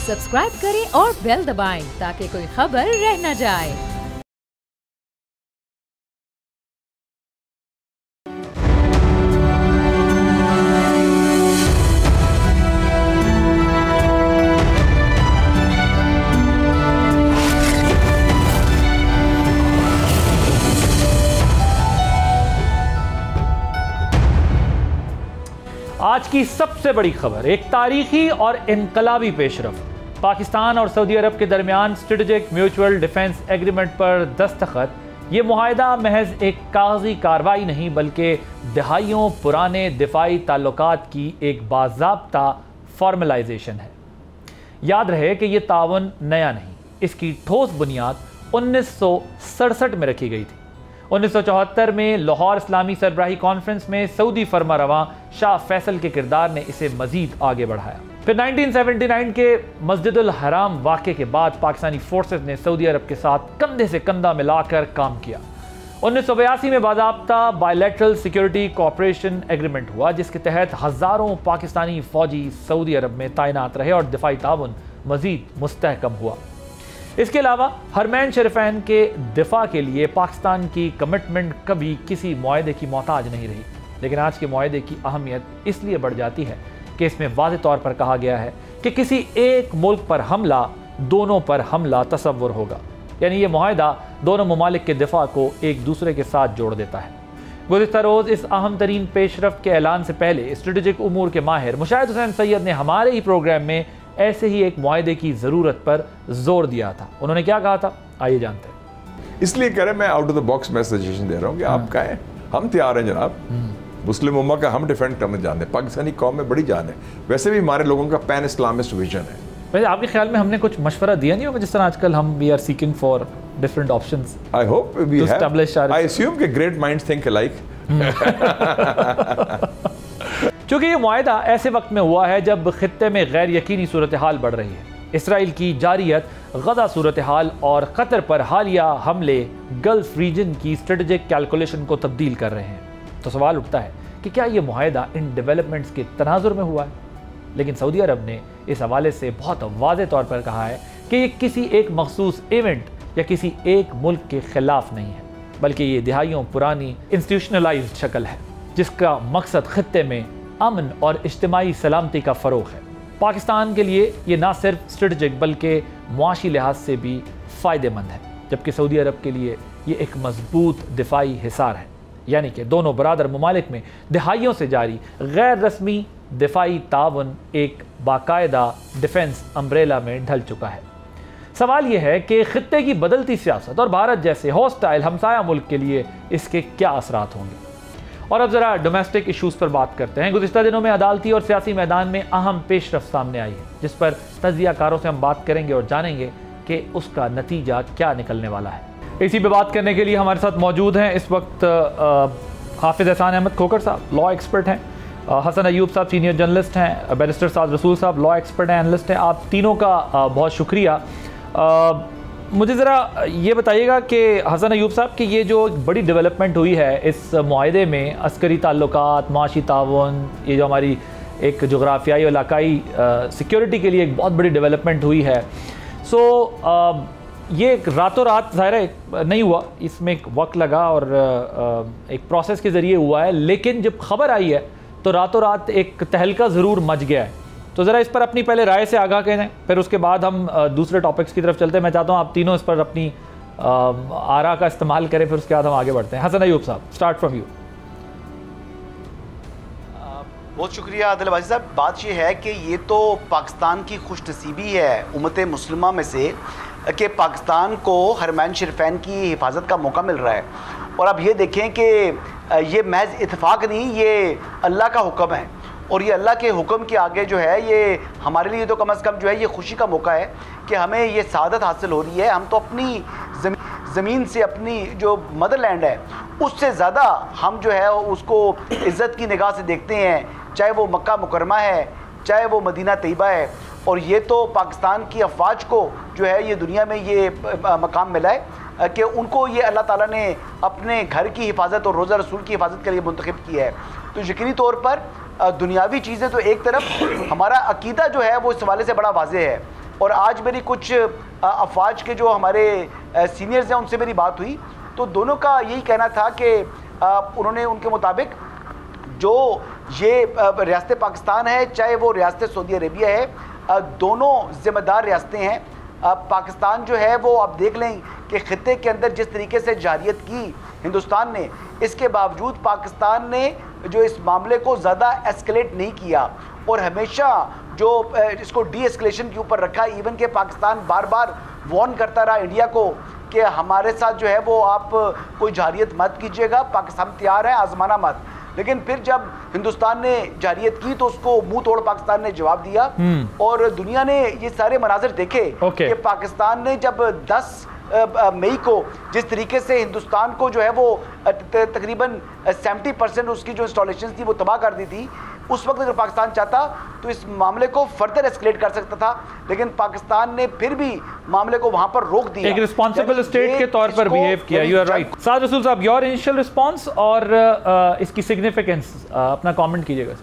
Subscribe करें और bell दबाएं ताकि कोई खबर रह न जाए। आज की सबसे बड़ी खबर एक तारीखी और इनकलाबी पेशरफ। पाकिस्तान और सऊदी अरब के दरमियान स्ट्रेटेजिक म्यूचुअल डिफेंस एग्रीमेंट पर दस्तखत। ये मुआहिदा महज एक कागजी कार्रवाई नहीं बल्कि दहाइयों पुराने दिफाई ताल्लुकात की एक बाज़ाब्ता फॉर्मलाइजेशन है। याद रहे कि यह तावन नया नहीं, इसकी ठोस बुनियाद 1967 में रखी गई थी। 1974 में लाहौर इस्लामी सरबराही कॉन्फ्रेंस में सऊदी फरमारवां शाह फैसल के किरदार ने इसे मजीद आगे बढ़ाया। फिर 1979 के मस्जिदुल हराम वाक़े के बाद पाकिस्तानी फोर्सेस ने सऊदी अरब के साथ कंधे से कंधा मिलाकर काम किया। 1982 में बाज़ाब्ता बायलैटरल सिक्योरिटी कोऑपरेशन एग्रीमेंट हुआ, जिसके तहत हज़ारों पाकिस्तानी फौजी सऊदी अरब में तैनात रहे और दिफाई ताउन मजीद मुस्तहकम हुआ। इसके अलावा हरमैन शरीफैन के दिफा के लिए पाकिस्तान की कमिटमेंट कभी किसी मुआहदे की मोहताज नहीं रही। लेकिन आज के मुआहदे की अहमियत इसलिए बढ़ जाती है कि इसमें वाज़ेह तौर पर कहा गया है कि किसी एक मुल्क पर हमला दोनों पर हमला तसव्वुर होगा, यानी ये मुआहदा दोनों ममालिक के दिफा को एक दूसरे के साथ जोड़ देता है। गुज़िश्ता रोज़ इस अहम तरीन पेशरफ के ऐलान से पहले स्ट्रेटेजिक उमूर के माहिर मुशाहिद हुसैन सैयद ने हमारे ही प्रोग्राम में ऐसे ही एक मुआहदे की ज़रूरत पर जोर दिया था। उन्होंने क्या कहा था, आइए जानते हैं। इसलिए कह रहे मैं आउट ऑफ द बॉक्स मैं सजेशन दे रहा हूँ कि आप कहें, हम तैयार हैं जनाब। मुस्लिम उम्मा का हम डिफेंड करना जानते हैं, पाकिस्तानी कौम में बड़ी जान है, वैसे भी हमारे लोगों का पैन इस्लामिस्ट विजन है। वैसे आपके ख्याल में हमने कुछ मशवरा दिया नहीं होगा, जिस तरह आजकल हम we are seeking for different options? I hope we have. I assume कि ग्रेट माइंड्स थिंक अलाइक। चूँकि ये मुआहदा ऐसे वक्त में हुआ है जब खित्ते में गैर यकीनी सूरत हाल बढ़ रही है। इसराइल की जारियत, गजा सूरत हाल और कतर पर हालिया हमले गल्फ रीजन की स्ट्रेटेजिक कैलकुलेशन को तब्दील कर रहे हैं। तो सवाल उठता है कि क्या ये मुआहदा इन डेवलपमेंट्स के तनाजुर में हुआ है? लेकिन सऊदी अरब ने इस हवाले से बहुत वाज़ेह तौर पर कहा है कि ये किसी एक मखसूस इवेंट या किसी एक मुल्क के खिलाफ नहीं है, बल्कि ये दिहाइयों पुरानी इंस्टीट्यूशनलाइज्ड शक्ल है जिसका मकसद खित्ते में अमन और इज्तिमाई सलामती का फ़रोग़ है। पाकिस्तान के लिए ये ना सिर्फ स्ट्रेटजिक बल्कि मुआशी लिहाज से भी फ़ायदेमंद है, जबकि सऊदी अरब के लिए ये एक मजबूत दिफाई हिसार है। यानी कि दोनों बरादर ममालिक में दहाइयों से जारी गैर रस्मी दिफाई ताउन एक बाकायदा डिफेंस अम्ब्रेला में ढल चुका है। सवाल यह है कि खित्ते की बदलती सियासत और भारत जैसे हॉस्टाइल हमसाया मुल्क के लिए इसके क्या असरात होंगे। और अब ज़रा डोमेस्टिक इशूज़ पर बात करते हैं। गुज़िश्ता दिनों में अदालती और सियासी मैदान में अहम पेशरफ सामने आई है, जिस पर तज्ज़ियाकारों से हम बात करेंगे और जानेंगे कि उसका नतीजा क्या निकलने वाला है। इसी पे बात करने के लिए हमारे साथ मौजूद हैं इस वक्त हाफिज़ एहसान अहमद खोखर साहब, लॉ एक्सपर्ट हैं, हसन अयूब साहब सीनियर जर्नलिस्ट हैं, बैरिस्टर साद रसूल साहब लॉ एक्सपर्ट हैं, एनालिस्ट हैं। आप तीनों का बहुत शुक्रिया। मुझे ज़रा ये बताइएगा कि हसन अयूब साहब कि ये जो बड़ी डेवलपमेंट हुई है इस मुआहदे में, अस्करी ताल्लुकात, माशी ताउन, ये जो हमारी एक जोग्राफियाई और इलाकाई सिक्योरिटी के लिए एक बहुत बड़ी डेवलपमेंट हुई है। ये रातों रात ज़ाहिर नहीं हुआ, इसमें एक वक्त लगा और एक प्रोसेस के ज़रिए हुआ है। लेकिन जब खबर आई है तो रातों रात एक तहलका ज़रूर मच गया है। तो ज़रा इस पर अपनी पहले राय से आगाह करें, फिर उसके बाद हम दूसरे टॉपिक्स की तरफ चलते हैं। मैं चाहता हूँ आप तीनों इस पर अपनी आरा का इस्तेमाल करें, फिर उसके बाद हम आगे बढ़ते हैं। हसन अयूब साहब, स्टार्ट फ्रॉम यू। बहुत शुक्रिया आदिल वाजिद साहब। बात यह है कि ये तो पाकिस्तान की खुशनसीबी है उम्मत मुस्लिमा में से कि पाकिस्तान को हरमैन शरीफैन की हिफाजत का मौका मिल रहा है। और अब ये देखें कि ये महज इत्तेफाक नहीं, ये अल्लाह का हुक्म है। और ये अल्लाह के हुक्म के आगे जो है ये हमारे लिए तो कम से कम जो है ये खुशी का मौका है कि हमें ये सादत हासिल हो रही है। हम तो अपनी ज़मीन से, अपनी जो मदरलैंड है उससे ज़्यादा हम जो है उसको इज़्ज़त की निगाह से देखते हैं, चाहे वो मक्का मुकरमा है, चाहे वो मदीना तैयबा है। और ये तो पाकिस्तान की अफवाज को जो है ये दुनिया में ये मकाम मिला है कि उनको ये अल्लाह ताला ने अपने घर की हिफाजत और रोज़ा रसूल की हिफाजत के लिए मुंतखब किया है। तो यकीनी तौर पर दुनियावी चीज़ें तो एक तरफ, हमारा अकीदा जो है वो इस हवाले से बड़ा वाज़ेह है और आज मेरी कुछ अफवाज के जो हमारे सीनियर्स हैं उनसे मेरी बात हुई, तो दोनों का यही कहना था कि उन्होंने उनके मुताबिक जो ये रियासत पाकिस्तान है, चाहे वो रियासत सऊदी अरेबिया है, दोनों ज़िम्मेदार रियासतें हैं। पाकिस्तान जो है वो आप देख लें कि ख़ित्ते के अंदर जिस तरीके से जारियत की हिंदुस्तान ने, इसके बावजूद पाकिस्तान ने जो इस मामले को ज़्यादा एस्केलेट नहीं किया और हमेशा जो इसको डी एस्केलेशन के ऊपर रखा। इवन के पाकिस्तान बार बार वार्न करता रहा इंडिया को कि हमारे साथ जो है वो आप कोई जारियत मत कीजिएगा, पाकिस्तान तैयार है, आजमाना मत। लेकिन फिर जब हिंदुस्तान ने जारियत की तो उसको मुंह तोड़ पाकिस्तान ने जवाब दिया और दुनिया ने ये सारे मनाजिर देखे कि पाकिस्तान ने जब 10 मई को जिस तरीके से हिंदुस्तान को जो है वो तकरीबन 70% उसकी जो इंस्टॉलेशन थी वो तबाह कर दी थी। उस वक्त अगर पाकिस्तान चाहता तो इस मामले को फर्दर एस्केलेट कर सकता था, लेकिन पाकिस्तान ने फिर भी मामले को वहां पर रोक दिया, एक रिस्पांसिबल स्टेट के तौर पर बिहेव किया। You are right. साद रसूल साहब, योर इनिशियल रिस्पांस और इसकी सिग्निफिकेंस अपना कमेंट कीजिएगा।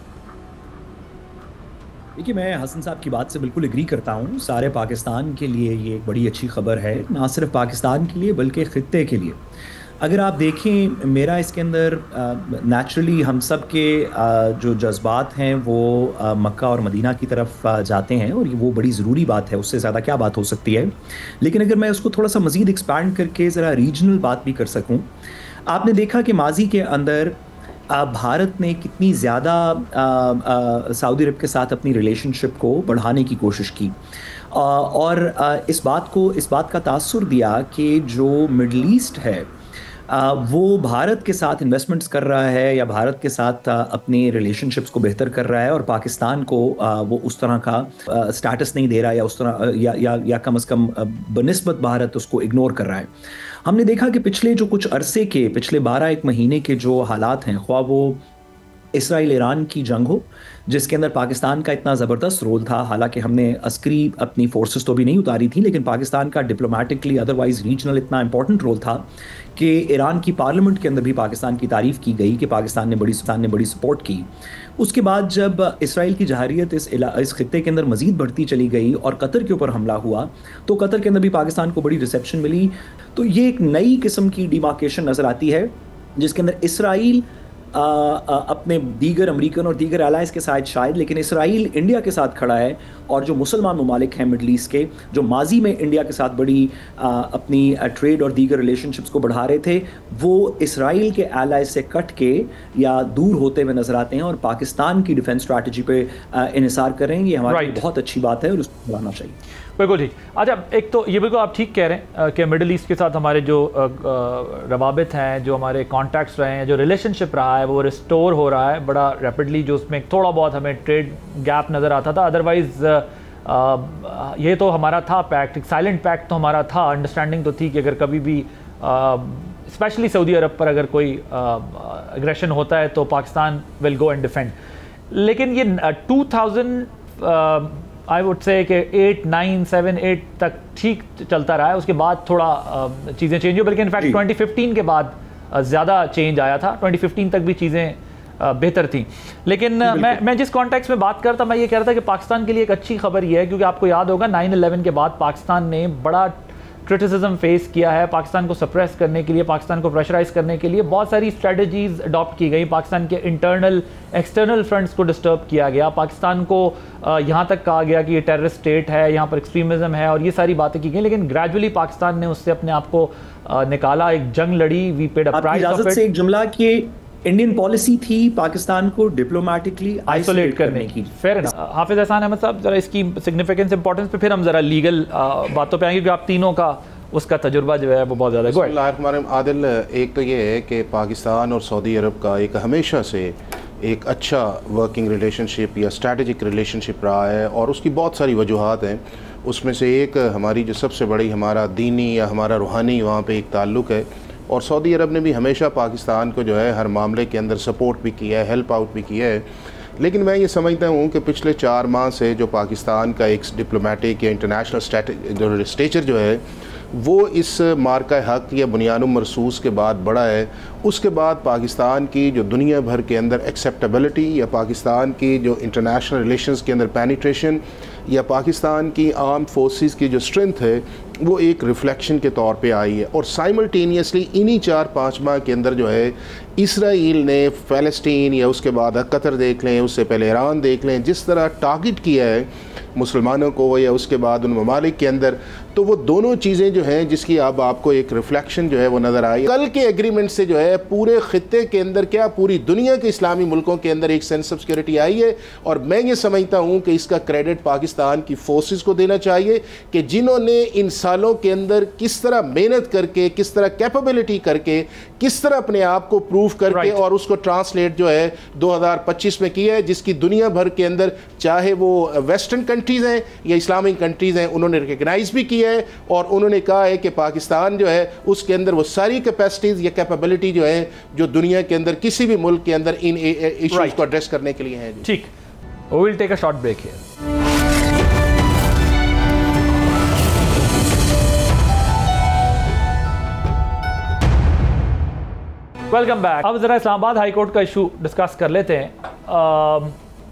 देखिए, मैं हसन साहब की बात से बिल्कुल एग्री करता हूँ। सारे पाकिस्तान के लिए ये एक बड़ी अच्छी खबर है, ना सिर्फ पाकिस्तान के लिए बल्कि ख़ित्ते के लिए। अगर आप देखें, मेरा इसके अंदर नेचुरली हम सब के जो जज्बात हैं वो मक्का और मदीना की तरफ जाते हैं और वो बड़ी ज़रूरी बात है, उससे ज़्यादा क्या बात हो सकती है। लेकिन अगर मैं उसको थोड़ा सा मज़ीद एक्सपैंड करके ज़रा रीजनल बात भी कर सकूँ, आपने देखा कि माजी के अंदर भारत ने कितनी ज़्यादा सऊदी अरब के साथ अपनी रिलेशनशिप को बढ़ाने की कोशिश की और इस बात का तासुर दिया कि जो मिडल ईस्ट है वो भारत के साथ इन्वेस्टमेंट्स कर रहा है या भारत के साथ अपनी रिलेशनशिप्स को बेहतर कर रहा है और पाकिस्तान को वो उस तरह का स्टेटस नहीं दे रहा या उस तरह या कम से कम बनिस्बत भारत उसको इग्नोर कर रहा है। हमने देखा कि पिछले 12-1 महीने के जो हालात हैं, ख्वाह वो इसराइल ईरान की जंग हो जिसके अंदर पाकिस्तान का इतना ज़बरदस्त रोल था, हालांकि हमने अस्करी अपनी फोर्सेस तो भी नहीं उतारी थी, लेकिन पाकिस्तान का डिप्लोमेटिकली अदरवाइज रीजनल इतना इंपॉर्टेंट रोल था कि ईरान की पार्लियामेंट के अंदर भी पाकिस्तान की तारीफ़ की गई कि पाकिस्तान ने बड़ी सपोर्ट की। उसके बाद जब इसराइल की जहारियत इस खित्ते के अंदर मज़ीद बढ़ती चली गई और कतर के ऊपर हमला हुआ तो कतर के अंदर भी पाकिस्तान को बड़ी रिसेप्शन मिली। तो ये एक नई किस्म की डिमार्केशन नज़र आती है जिसके अंदर इसराइल अपने दीगर अमेरिकन और दीगर अलाइंस के साथ शायद, लेकिन इसराइल इंडिया के साथ खड़ा है और जो मुसलमान ममालिक हैं मिडल ईस्ट के, जो माजी में इंडिया के साथ बड़ी अपनी ट्रेड और दीगर रिलेशनशिप्स को बढ़ा रहे थे, वो इसराइल के एलाइज से कट के या दूर होते हुए नजर आते हैं और पाकिस्तान की डिफेंस स्ट्रैटेजी पे इन्हिसार कर रहे हैं। ये हमारे लिए बहुत अच्छी बात है और उसको बढ़ाना चाहिए। बिल्कुल ठीक। अच्छा, एक तो ये बिल्कुल आप ठीक कह रहे हैं कि मिडिल ईस्ट के साथ हमारे जो रवाबित हैं, जो हमारे कॉन्टैक्ट्स रहे हैं, जो रिलेशनशिप रहा है वो रिस्टोर हो रहा है बड़ा रैपिडली। जो उसमें थोड़ा बहुत हमें ट्रेड गैप नज़र आता था, अदरवाइज़ ये तो हमारा था पैक्ट, एक साइलेंट पैक्ट तो हमारा था। अंडरस्टैंडिंग तो थी कि अगर कभी भी स्पेशली सऊदी अरब पर अगर कोई एग्रेशन होता है तो Pakistan will go and defend. लेकिन ये 2000 आई वुड से कि 8, 9, 7, 8 तक ठीक चलता रहा है। उसके बाद थोड़ा चीज़ें चेंज हुई, बल्कि इनफैक्ट 2015 के बाद ज़्यादा चेंज आया था। 2015 तक भी चीज़ें बेहतर थी। लेकिन मैं जिस कॉन्टेक्स्ट में बात करता, मैं ये कह रहा था कि पाकिस्तान के लिए एक अच्छी खबर ये है, क्योंकि आपको याद होगा 9/11 के बाद पाकिस्तान ने बड़ा क्रिटिसिज्म फेस किया है। पाकिस्तान को सप्रेस करने के लिए, पाकिस्तान को प्रेशराइज करने के लिए बहुत सारी स्ट्रेटजीज अडॉप्ट की गई। पाकिस्तान के इंटरनल एक्सटर्नल फ्रंट्स को डिस्टर्ब किया गया। पाकिस्तान को यहाँ तक कहा गया कि ये टेररिस्ट स्टेट है, यहाँ पर एक्सट्रीमिज्म है और ये सारी बातें की गई। लेकिन ग्रेजुअली पाकिस्तान ने उससे अपने आप को निकाला, एक जंग लड़ी। We paid a price of it. से एक जुमला कि इंडियन पॉलिसी थी पाकिस्तान को डिप्लोमेटिकली आइसोलेट करने की। Fair enough. हाफिज एहसान अहमद साहब, जरा इसकी सिग्निफिकेंस इंपॉर्टेंस पे फिर हम जरा लीगल बातों पे आएंगे, क्योंकि आप तीनों का उसका तजुर्बा जो है वो बहुत ज़्यादा है। आदिल, एक तो ये है कि पाकिस्तान और सऊदी अरब का एक हमेशा से एक अच्छा वर्किंग रिलेशनशिप या स्ट्रैटेजिक रिलेशनशिप रहा है और उसकी बहुत सारी वजूहात हैं। उसमें से एक हमारी जो सबसे बड़ी हमारा दीनी या हमारा रूहानी वहाँ पे एक ताल्लुक़ है और सऊदी अरब ने भी हमेशा पाकिस्तान को जो है हर मामले के अंदर सपोर्ट भी किया है, हेल्प आउट भी किया है। लेकिन मैं ये समझता हूँ कि पिछले 4 माह से जो पाकिस्तान का एक डिप्लोमेटिक या इंटरनेशनल स्टेचर जो है वो इस मार्का हक या बुनियानुम मरसूस के बाद बढ़ा है। उसके बाद पाकिस्तान की जो दुनिया भर के अंदर एक्सेप्टेबिलिटी या पाकिस्तान की जो इंटरनेशनल रिलेशंस के अंदर पेनिट्रेशन या पाकिस्तान की आर्म्ड फोर्सेस की जो स्ट्रेंथ है वो एक रिफ्लेक्शन के तौर पे आई है। और साइमल्टेनियसली इन्हीं 4-5 माह के अंदर जो है इसराइल ने फ़लस्तीन या उसके बाद कतर देख लें, उससे पहले ईरान देख लें, जिस तरह टारगेट किया है मुसलमानों को या उसके बाद उन ममालिक के अंदर, तो वो दोनों चीज़ें जो हैं जिसकी अब आपको एक रिफ्लेक्शन जो है वो नज़र आई। कल के एग्रीमेंट से जो है पूरे ख़ित्ते के अंदर क्या पूरी दुनिया के इस्लामी मुल्कों के अंदर एक सेंस ऑफ सिक्योरिटी आई है। और मैं ये समझता हूँ कि इसका क्रेडिट पाकिस्तान की फोर्सेस को देना चाहिए कि जिन्होंने इन सालों के अंदर किस तरह मेहनत करके, किस तरह कैपेबिलिटी करके, किस तरह अपने आप को प्रूव करके और उसको ट्रांसलेट जो है 2025 में किया है, जिसकी दुनिया भर के अंदर चाहे वो वेस्टर्न कंट्रीज़ हैं या इस्लामिक कंट्रीज़ हैं उन्होंने रिकग्नाइज भी किया है। और उन्होंने कहा है कि पाकिस्तान जो है उसके अंदर वो सारी कैपेसिटीज़ या कैपेबिलिटी जो है जो दुनिया के अंदर किसी भी मुल्क के अंदर इन इश्यूज को एड्रेस करने के लिए है। ठीक, we will take a short break here. Welcome back. अब जरा इस्लामाबाद हाई कोर्ट का इशू डिस्कस कर लेते हैं।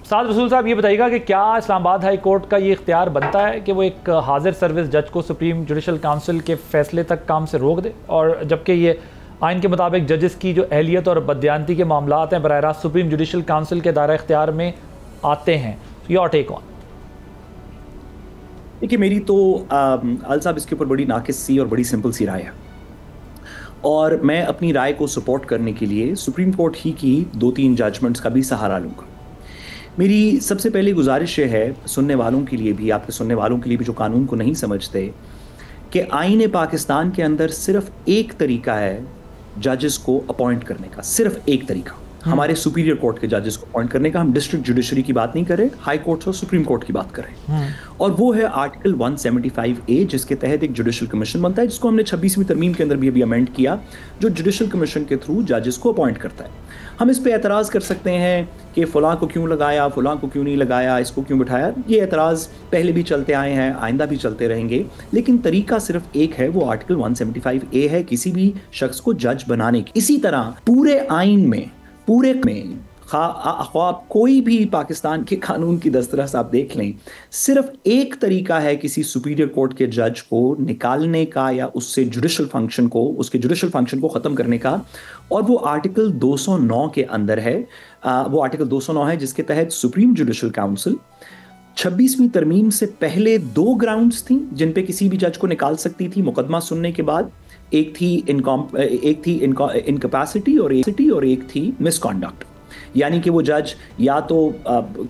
साद रसूल साहब, ये बताइएगा कि क्या इस्लामाबाद हाई कोर्ट का ये इख्तियार बनता है कि वो एक हाजिर सर्विस जज को सुप्रीम जुडिशल काउंसिल के फैसले तक काम से रोक दे, और जबकि ये आइन के मुताबिक जजेस की जो अहलियत और बददियानती के मामलात हैं बराह रास्त सुप्रीम जुडिशल काउंसिल के दायरा इख्तियार में आते हैं। Your take on. देखिए, मेरी तो अल साहब इसके ऊपर बड़ी नाकिस सी और बड़ी सिंपल सी राय है, और मैं अपनी राय को सपोर्ट करने के लिए सुप्रीम कोर्ट ही की 2-3 जजमेंट्स का भी सहारा लूँगा। मेरी सबसे पहली गुजारिश ये है सुनने वालों के लिए भी, आपके सुनने वालों के लिए भी जो कानून को नहीं समझते, कि आईन पाकिस्तान के अंदर सिर्फ एक तरीका है जजेस को अपॉइंट करने का, सिर्फ एक तरीका। हमारे सुपीरियर कोर्ट के जजेस को अपॉइंट करने का। हम डिस्ट्रिक्ट जुडिशरी की बात नहीं कर रहे, हाई कोर्ट और सुप्रीम कोर्ट की बात कर रहे हैं। और वो है आर्टिकल 175A, जिसके तहत एक जुडिशल कमीशन बनता है, जिसको हमने 26वीं तरमीम के अंदर भी अभी अमेंड किया, जो जुडिशल कमीशन के थ्रू जजेस को अपॉइंट करता है। हम इस पे एतराज़ कर सकते हैं कि फ़लाँ को क्यों लगाया, फ़लाँ को क्यों नहीं लगाया, इसको क्यों बिठाया। ये एतराज़ पहले भी चलते आए हैं, आइंदा भी चलते रहेंगे, लेकिन तरीका सिर्फ एक है, वो आर्टिकल 175A है किसी भी शख्स को जज बनाने की। इसी तरह पूरे आइन में, पूरे में आप कोई भी पाकिस्तान के कानून की दस्तरस आप देख लें, सिर्फ एक तरीका है किसी सुपीरियर कोर्ट के जज को निकालने का या उससे जुडिशल फंक्शन को, उसके जुडिशल फंक्शन को ख़त्म करने का, और वो आर्टिकल 209 के अंदर है। वो आर्टिकल 209 है जिसके तहत सुप्रीम जुडिशल काउंसिल 26वीं तरमीम से पहले 2 ग्राउंड्स थी जिन पे किसी भी जज को निकाल सकती थी मुकदमा सुनने के बाद। एक थी इनकैपेसिटी और एक थी मिसकॉन्डक्ट, यानी कि वो जज या तो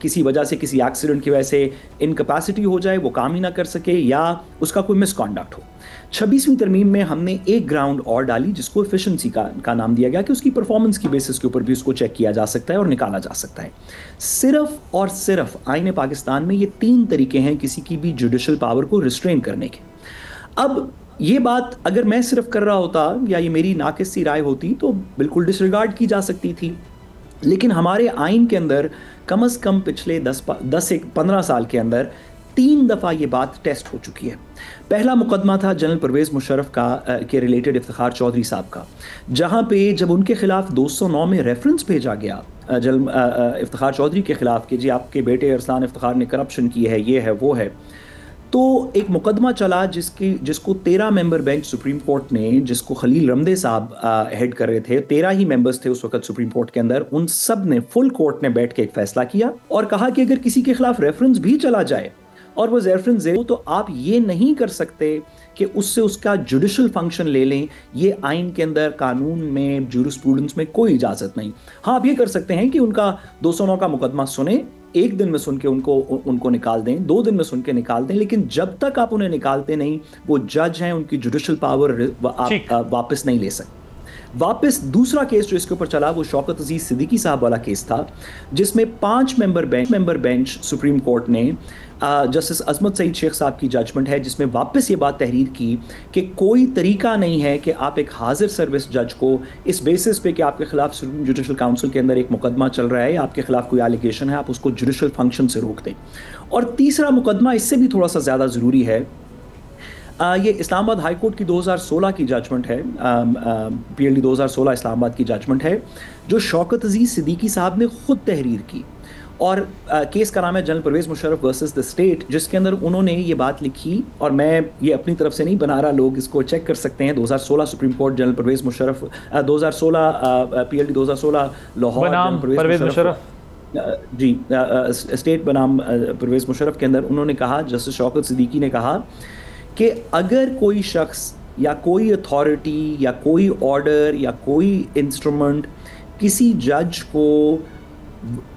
किसी वजह से, किसी एक्सीडेंट की वजह से इनकैपेसिटी हो जाए, वो काम ही ना कर सके, या उसका कोई मिसकॉन्डक्ट हो। 26वीं तरमीम में हमने एक ग्राउंड और डाली जिसको एफिशिएंसी का नाम दिया गया, कि उसकी परफॉर्मेंस की बेसिस के ऊपर भी उसको चेक किया जा सकता है और निकाला जा सकता है। सिर्फ और सिर्फ आईन पाकिस्तान में ये 3 तरीके हैं किसी की भी जुडिशल पावर को रिस्ट्रेन करने के। अब ये बात अगर मैं सिर्फ कर रहा होता या ये मेरी नाकिस सी राय होती तो बिल्कुल डिसरिगार्ड की जा सकती थी, लेकिन हमारे आइन के अंदर कम से कम पिछले 10 से 15 साल के अंदर 3 दफ़ा ये बात टेस्ट हो चुकी है। पहला मुकदमा था जनरल परवेज़ मुशर्रफ के रिलेटेड इफ्तिखार चौधरी साहब का, जहाँ पे जब उनके खिलाफ 209 में रेफरेंस भेजा गया जनरल इफ्तिखार चौधरी के खिलाफ कि जी आपके बेटे अरसलान इफ्तिखार ने करप्शन की है, ये है वो है, तो एक मुकदमा चला जिसको 13 मेंबर बेंच सुप्रीम कोर्ट ने, जिसको खलील रमदे साहब हेड कर रहे थे, 13 ही मेंबर्स थे उस वक्त सुप्रीम कोर्ट के अंदर, उन सब ने फुल कोर्ट ने बैठ के एक फैसला किया और कहा कि अगर किसी के खिलाफ रेफरेंस भी चला जाए और वो रेफरेंस दे, तो आप ये नहीं कर सकते कि उससे उसका जुडिशल फंक्शन ले लें। ये आइन के अंदर, कानून में, जूरिस्प्रूडेंस में कोई इजाज़त नहीं। हाँ, आप ये कर सकते हैं कि उनका 209 का मुकदमा सुने, 1 दिन में सुन के उनको निकाल दें, 2 दिन में सुन के निकाल दें, लेकिन जब तक आप उन्हें निकालते नहीं, वो जज हैं, उनकी जुडिशल पावर आप वापस नहीं ले सकते। वापस दूसरा केस जो इसके ऊपर चला वो शौकत अजीज सिद्दीकी साहब वाला केस था, जिसमें 5 मेंबर बेंच सुप्रीम कोर्ट ने जस्टिस अजमत सईद शेख साहब की जजमेंट है, जिसमें वापस ये बात तहरीर की कि कोई तरीका नहीं है कि आप एक हाजिर सर्विस जज को इस बेसिस पे कि आपके खिलाफ जुडिशल काउंसिल के अंदर एक मुकदमा चल रहा है, आपके खिलाफ कोई एलिगेशन है, आप उसको जुडिशल फंक्शन से रोक दें। और तीसरा मुकदमा इससे भी थोड़ा सा ज़्यादा ज़रूरी है, ये इस्लामाबाद हाई कोर्ट की 2016 की जजमेंट है, PLD 2016 इस्लामाबाद की जजमेंट है, जो शौकत अजीज सिद्दीकी साहब ने खुद तहरीर की, और केस का नाम है general Pervez Musharraf versus the state, जिसके अंदर उन्होंने ये बात लिखी, और मैं ये अपनी तरफ से नहीं बना रहा, लोग इसको चेक कर सकते हैं। 2016 supreme court general Pervez Musharraf, 2016 PLD 2016 Lahore Pervez Musharraf ji state बनाम परवेज़ मुशर्रफ के अंदर उन्होंने कहा, जस्टिस शौकत सिद्दीकी ने कहा कि अगर कोई शख्स या कोई अथॉरिटी या कोई ऑर्डर या कोई इंस्ट्रूमेंट किसी जज को,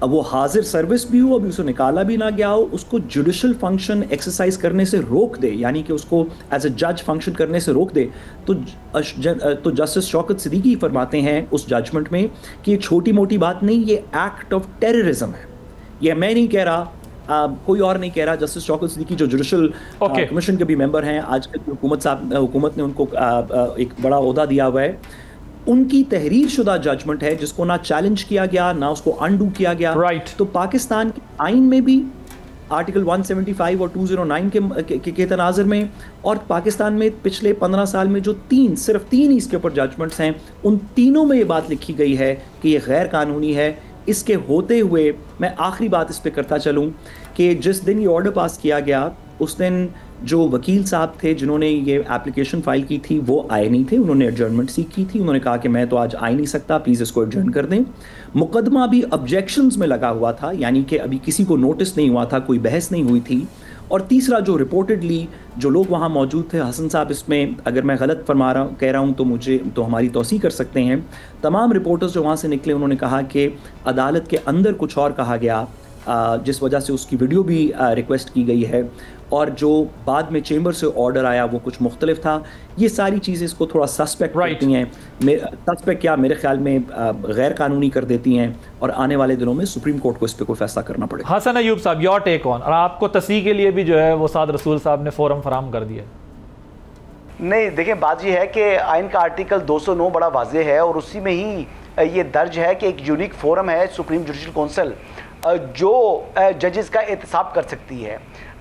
वो हाजिर सर्विस भी हो, अभी उसे निकाला भी ना गया हो, उसको जुडिशल फंक्शन एक्सरसाइज करने से रोक दे, यानी कि उसको एज ए जज फंक्शन करने से रोक दे, तो जस्टिस शौकत सिद्दीकी फरमाते हैं उस जजमेंट में कि ये छोटी मोटी बात नहीं, ये एक्ट ऑफ टेररिज्म है। ये मैं नहीं कह रहा, कोई और नहीं कह रहा, जस्टिस शौकत सिद्दीकी जो जुडिशल कमीशन के भी मेंबर हैं, आजकल हुकूमत ने उनको एक बड़ा ओहदा दिया हुआ है, उनकी तहरीर शुदा जजमेंट है जिसको ना चैलेंज किया गया ना उसको अनडू किया गया। तो पाकिस्तान के आइन में भी आर्टिकल 175 और 209 के तनाज़ुर में, और पाकिस्तान में पिछले 15 साल में जो सिर्फ तीन इसके ऊपर जजमेंट्स हैं, उन तीनों में ये बात लिखी गई है कि ये गैर कानूनी है। इसके होते हुए मैं आखिरी बात इस पर करता चलूँ कि जिस दिन ये ऑर्डर पास किया गया, उस दिन जो वकील साहब थे जिन्होंने ये एप्लीकेशन फाइल की थी वो आए नहीं थे, उन्होंने एडजर्नमेंट सीख की थी, उन्होंने कहा कि मैं तो आज आ ही नहीं सकता, प्लीज़ इसको एडजर्न कर दें। मुकदमा भी ऑब्जेक्शंस में लगा हुआ था, यानी कि अभी किसी को नोटिस नहीं हुआ था, कोई बहस नहीं हुई थी। और तीसरा, जो रिपोर्टेडली जो लोग वहाँ मौजूद थे, हसन साहब इसमें अगर मैं गलत कह रहा हूँ तो हमारी तौसीह कर सकते हैं, तमाम रिपोर्टर्स जो वहाँ से निकले उन्होंने कहा कि अदालत के अंदर कुछ और कहा गया, जिस वजह से उसकी वीडियो भी रिक्वेस्ट की गई है, और जो बाद में चेंबर से ऑर्डर आया वो कुछ मुख्तलिफ था। ये सारी चीज़ें इसको थोड़ा सस्पेक्ट करती हैं, सस्पेक्ट क्या मेरे ख्याल में गैर कानूनी कर देती हैं, और आने वाले दिनों में सुप्रीम कोर्ट को इस पर कोई फैसला करना पड़ेगा। हसन अयूब साहब, योर टेक ऑन, और आपको तस्दीक के लिए भी जो है वो साद रसूल साहब ने फोरम फराहम कर दिया। नहीं, देखिए बात ये है कि आइन का आर्टिकल 209 बड़ा वाज़ेह है, और उसी में ही ये दर्ज है कि एक यूनिक फोरम है सुप्रीम जुडिशल काउंसिल, जो जजेस का एहतसाब कर सकती है,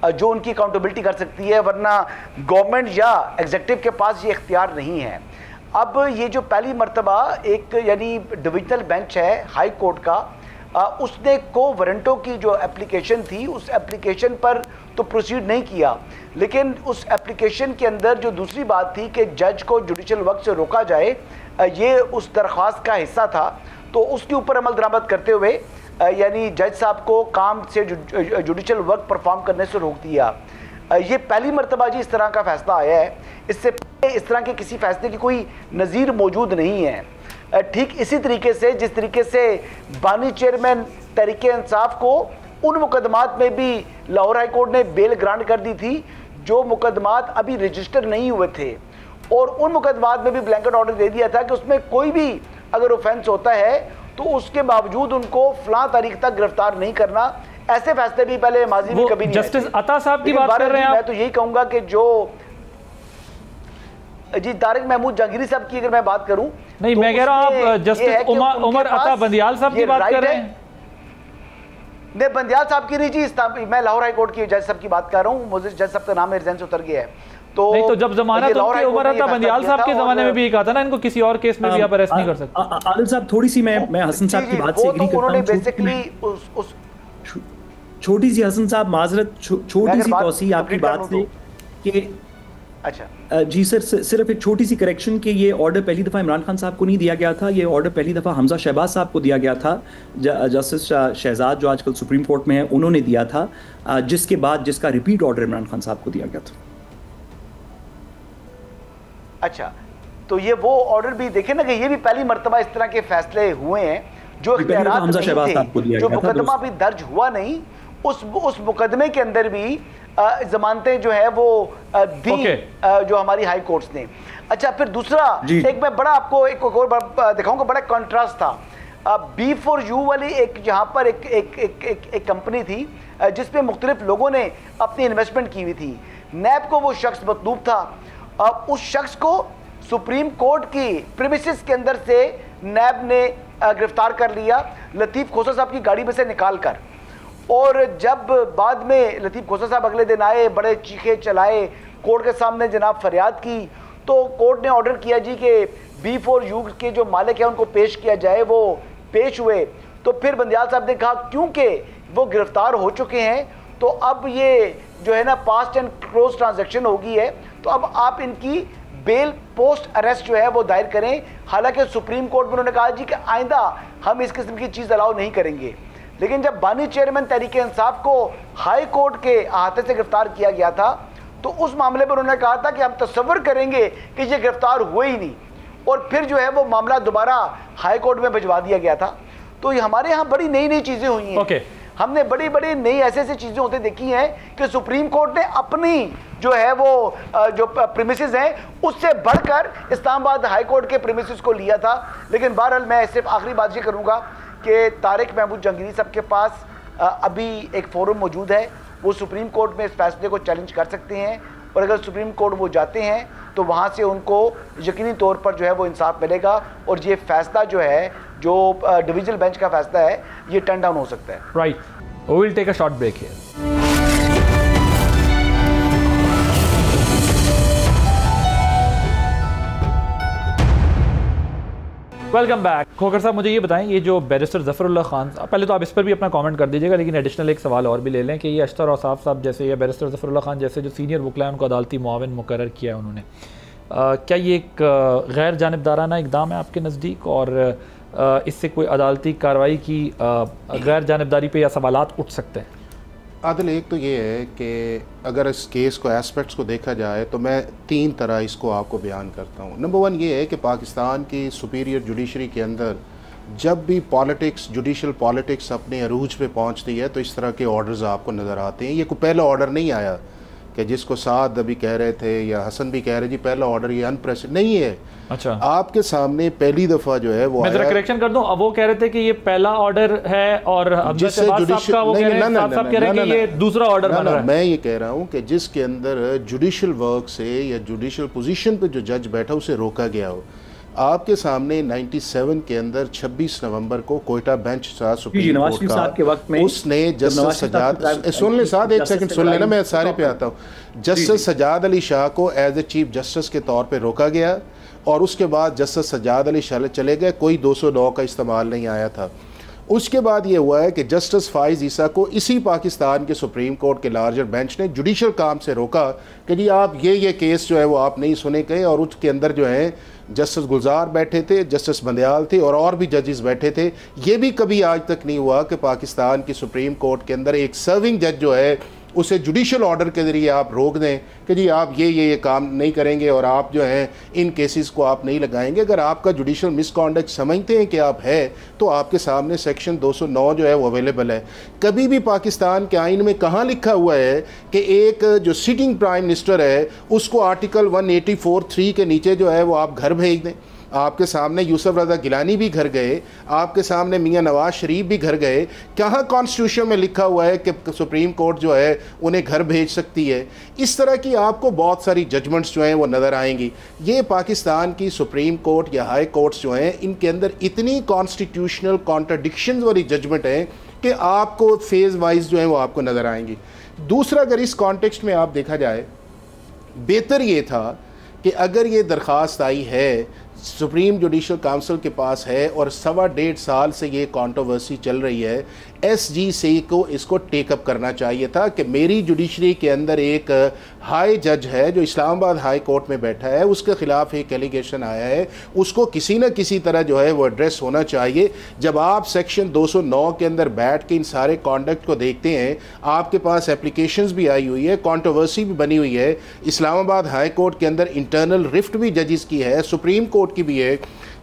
जो उनकी अकाउंटेबिलिटी कर सकती है, वरना गवर्नमेंट या एग्जीक्यूटिव के पास ये इख्तियार नहीं है। अब ये जो पहली मर्तबा एक यानी डिविजनल बेंच है हाई कोर्ट का, उसने को वारंटों की जो एप्लीकेशन थी उस एप्लीकेशन पर तो प्रोसीड नहीं किया, लेकिन उस एप्लीकेशन के अंदर जो दूसरी बात थी कि जज को जुडिशल वक्त से रोका जाए, ये उस दरख्वास्त का हिस्सा था, तो उसके ऊपर अमल दरामद करते हुए यानी जज साहब को काम से जुडिशल वर्क परफॉर्म करने से रोक दिया। ये पहली मर्तबा जी इस तरह का फैसला आया है, इससे पहले इस तरह के किसी फैसले की कोई नज़ीर मौजूद नहीं है। ठीक इसी तरीके से जिस तरीके से बानी चेयरमैन तहरीक इंसाफ को उन मुकदमात में भी लाहौर हाई कोर्ट ने बेल ग्रांट कर दी थी जो मुकदमात अभी रजिस्टर नहीं हुए थे, और उन मुकदमात में भी ब्लैंकेट ऑर्डर दे दिया था कि उसमें कोई भी अगर ऑफेंस होता है तो उसके बावजूद उनको फलां तारीख तक गिरफ्तार नहीं करना। ऐसे फैसले भी पहले माजी में कभी नहीं। जस्टिस अता साहब की बात कर रहे हैं आप? मैं तो यही कहूंगा कि जो जी तारिक महमूद जहांगीरी साहब की अगर मैं बात करूं, नहीं तो मैं कह रहा हूं आप जस्टिस उमर अता बंदियाल साहब की बात कर रहे हैं? नहीं, बंदियाल साहब की नहीं जी, मैं लाहौर हाई कोर्ट की जज साहब की बात कर रहा हूँ। मुझे जज साहब का नाम मेरे ज़हन से उतर गया है। नहीं तो जब जमाना तो उमर अता बंदियाल साहब के जमाने में भी कहा था ना, इनको किसी और केस में भी आप अरेस्ट नहीं कर सकते। आदिल साहब, थोड़ी सी मैं हसन साहब की बात से एग्री करता हूं। बेसिकली छोटी सी हसन साहब माजरत, छोटी सी तौसीह आपकी बात से कि अच्छा जी सर, सिर्फ एक छोटी सी करेक्शन कि ये ऑर्डर पहली दफ़ा इमरान खान साहब को नहीं दिया गया था, ये ऑर्डर पहली दफ़ा हमजा शहबाज साहब को दिया गया था। जस्टिस शहजाद जो आजकल सुप्रीम कोर्ट में है उन्होंने दिया था, जिसके बाद जिसका रिपीट ऑर्डर इमरान खान साहब को दिया गया था। अच्छा, तो ये वो ऑर्डर भी देखे ना कि ये भी पहली मर्तबा इस तरह के फैसले हुए हैं जो इख्तियारात नहीं थे, जो मुकदमा भी दर्ज हुआ नहीं, उस मुकदमे के अंदर भी जमानतें जो है वो दी जो हमारी हाई कोर्ट्स ने। अच्छा, फिर दूसरा एक मैं बड़ा आपको एक और दिखाऊंगा, बड़ा कॉन्ट्रास्ट था। B4U वाली एक यहाँ पर एक कंपनी थी जिसपे मुख्तलिफ लोगों ने अपनी इन्वेस्टमेंट की हुई थी। नैब को वो शख्स मतलूब था, उस शख्स को सुप्रीम कोर्ट की प्रीमिसेस के अंदर से नैब ने गिरफ्तार कर लिया, लतीफ़ खोसा साहब की गाड़ी में से निकाल कर। और जब बाद में लतीफ़ खोसा साहब अगले दिन आए, बड़े चीखे चलाए, कोर्ट के सामने जनाब फरियाद की, तो कोर्ट ने ऑर्डर किया जी कि B4U के जो मालिक है उनको पेश किया जाए, वो पेश हुए। तो फिर बंदियाल साहब ने कहा क्योंकि वो गिरफ्तार हो चुके हैं तो अब ये जो है ना पास्ट एंड क्लोज ट्रांजैक्शन हो गई है, तो अब आप इनकी बेल पोस्ट अरेस्ट जो है वो दायर करें। हालांकि सुप्रीम कोर्ट में उन्होंने कहा जी कि आइंदा हम इस किस्म की चीज़ अलाउ नहीं करेंगे। लेकिन जब बानी चेयरमैन तहरीक इंसाफ को हाई कोर्ट के अहाते से गिरफ्तार किया गया था तो उस मामले पर उन्होंने कहा था कि हम तसव्वुर करेंगे कि ये गिरफ्तार हुए ही नहीं, और फिर जो है वो मामला दोबारा हाई कोर्ट में भिजवा दिया गया था। तो ये हमारे यहाँ बड़ी नई नई चीज़ें हुई हैं। हमने बड़ी बड़ी नई ऐसे ऐसी चीज़ें होते देखी हैं कि सुप्रीम कोर्ट ने अपनी जो है वो जो प्रीमिसेस हैं उससे बढ़कर इस्लामाबाद हाई कोर्ट के प्रीमिसेस को लिया था। लेकिन बहरहाल मैं सिर्फ आखिरी बात ये करूँगा कि तारिक महमूद जहांगीरी साहब के पास अभी एक फोरम मौजूद है, वो सुप्रीम कोर्ट में इस फैसले को चैलेंज कर सकते हैं, और अगर सुप्रीम कोर्ट वो जाते हैं तो वहाँ से उनको यकीनी तौर पर जो है वो इंसाफ मिलेगा, और ये फैसला जो है जो डिविजनल बेंच का फैसला है ये टर्न डाउन हो सकता है। Right, we will take a short break here. Welcome back. Khokhar sahab, मुझे ये बताएं, ये जो बैरिस्टर ज़फ़रुल्लाह खान, पहले तो आप इस पर भी अपना कमेंट कर दीजिएगा, लेकिन एडिशनल एक सवाल और भी ले लें कि ये अशतर औसाफ साहब जैसे या बैरिस्टर ज़फ़रुल्लाह खान जैसे जो सीनियर वकला हैं उनको अदालती मुआविन मुकर्रर किया है उन्होंने, क्या ये एक गैर जानिबदाराना इक़दाम है आपके नज़दीक, और इससे कोई अदालती कार्रवाई की गैर जानिबदारी पे या सवालात उठ सकते हैं? आदिल, एक तो ये है कि अगर इस केस को एस्पेक्ट्स को देखा जाए तो मैं 3 तरह इसको आपको बयान करता हूँ। नंबर 1 ये है कि पाकिस्तान की सुपीरियर जुडिशरी के अंदर जब भी पॉलिटिक्स, जुडिशल पॉलिटिक्स अपने अरूज पे पहुँचती है तो इस तरह के ऑर्डर्स आपको नज़र आते हैं। ये कोई पहला ऑर्डर नहीं आया कि जिसको साद अभी कह रहे थे या हसन भी कह रहे जी पहला ऑर्डर ये अनप्रेसिडेंट नहीं है। अच्छा, आपके सामने पहली दफ़ा जो है वो मैं जरा करेक्शन कर दूं, अब वो कह रहे थे कि ये पहला ऑर्डर है और जिससे जुडिशियल वो कह रहे हैं कि ये दूसरा ऑर्डर बन रहा है। मैं ये कह रहा हूँ कि जिसके अंदर जुडिशियल वर्क से या जुडिशियल पोजीशन पे जो जज बैठा उसे रोका गया हो। आपके सामने 97 के अंदर 26 नवंबर को कोयटा बेंच था सुप्रीम कोर्ट का, के वक्त में उसने जस्टिस सजाद, सुन ले साथ एक सेकंड सुन लेना, मैं सारे पे आता हूँ। जस्टिस सजाद अली शाह को एज ए चीफ जस्टिस के तौर पे रोका गया और उसके बाद जस्टिस सजाद अली शाह चले गए, कोई 209 का इस्तेमाल नहीं आया था। उसके बाद ये हुआ है कि जस्टिस फाइज ईसा को इसी पाकिस्तान के सुप्रीम कोर्ट के लार्जर बेंच ने जुडिशल काम से रोका कि जी आप ये केस जो है वो आप नहीं सुने गए, और उसके अंदर जो है जस्टिस गुलजार बैठे थे, जस्टिस बंदयाल थे और भी जजेस बैठे थे। ये भी कभी आज तक नहीं हुआ कि पाकिस्तान की सुप्रीम कोर्ट के अंदर एक सर्विंग जज जो है उसे जुडिशल ऑर्डर के ज़रिए आप रोक दें कि जी आप ये काम नहीं करेंगे और आप जो है इन केसेस को आप नहीं लगाएंगे। अगर आपका जुडिशल मिसकॉन्डक्ट समझते हैं कि आप है तो आपके सामने सेक्शन 209 जो है वो अवेलेबल है। कभी भी पाकिस्तान के आइन में कहाँ लिखा हुआ है कि एक जो सिटिंग प्राइम मिनिस्टर है उसको आर्टिकल 184(3) के नीचे जो है वो आप घर भेज दें? आपके सामने यूसुफ रज़ा गिलानी भी घर गए, आपके सामने मियां नवाज शरीफ भी घर गए। कहाँ कॉन्स्टिट्यूशन में लिखा हुआ है कि सुप्रीम कोर्ट जो है उन्हें घर भेज सकती है? इस तरह की आपको बहुत सारी जजमेंट्स जो हैं वो नज़र आएंगी। ये पाकिस्तान की सुप्रीम कोर्ट या हाई कोर्ट्स जो हैं इनके अंदर इतनी कॉन्स्टिट्यूशनल कॉन्ट्रडिक्शंस वाली जजमेंट है कि आपको फेज़ वाइज जो है वो आपको नज़र आएंगी। दूसरा, अगर इस कॉन्टेक्स्ट में आप देखा जाए, बेहतर ये था कि अगर ये दरख्वास्त आई है सुप्रीम जुडिशल काउंसिल के पास है और 1.25 साल से ये कंट्रोवर्सी चल रही है, SGC को इसको टेकअप करना चाहिए था कि मेरी जुडिशरी के अंदर एक हाई जज है जो इस्लामाबाद हाई कोर्ट में बैठा है, उसके ख़िलाफ़ एक एलिगेशन आया है, उसको किसी न किसी तरह जो है वो एड्रेस होना चाहिए। जब आप सेक्शन 209 के अंदर बैठ के इन सारे कॉन्डक्ट को देखते हैं, आपके पास एप्लीकेशंस भी आई हुई है, कंट्रोवर्सी भी बनी हुई है, इस्लामाबाद हाई कोर्ट के अंदर इंटरनल रिफ्ट भी जजेस की है, सुप्रीम कोर्ट की भी है,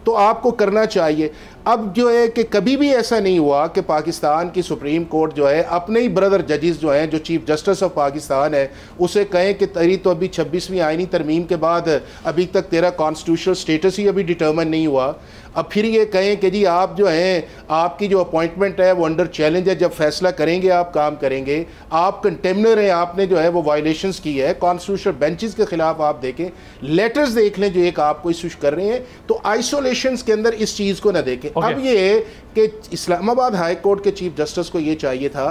तो आपको करना चाहिए। अब जो है कि कभी भी ऐसा नहीं हुआ कि पाकिस्तान की सुप्रीम कोर्ट जो है अपने ही ब्रदर जजेस जो हैं, जो चीफ जस्टिस ऑफ पाकिस्तान है, उसे कहें कि तेरी तो अभी 26वीं आईनी तरमीम के बाद अभी तक तेरा कॉन्स्टिट्यूशनल स्टेटस ही अभी डिटर्मिन नहीं हुआ। अब फिर ये कहें कि जी आप जो हैं आपकी जो अपॉइंटमेंट है वो अंडर चैलेंज है, जब फैसला करेंगे आप काम करेंगे, आप कंटेम्नर हैं, आपने जो है वो वायलेशंस की है। कॉन्स्टिट्यूशनल बेंचेस के खिलाफ आप देखें, लेटर्स देख लें जो एक आपको इशू कर रहे हैं, तो आइसोलेशंस के अंदर इस चीज़ को ना देखें। अब ये है कि इस्लामाबाद हाई कोर्ट के चीफ जस्टिस को ये चाहिए था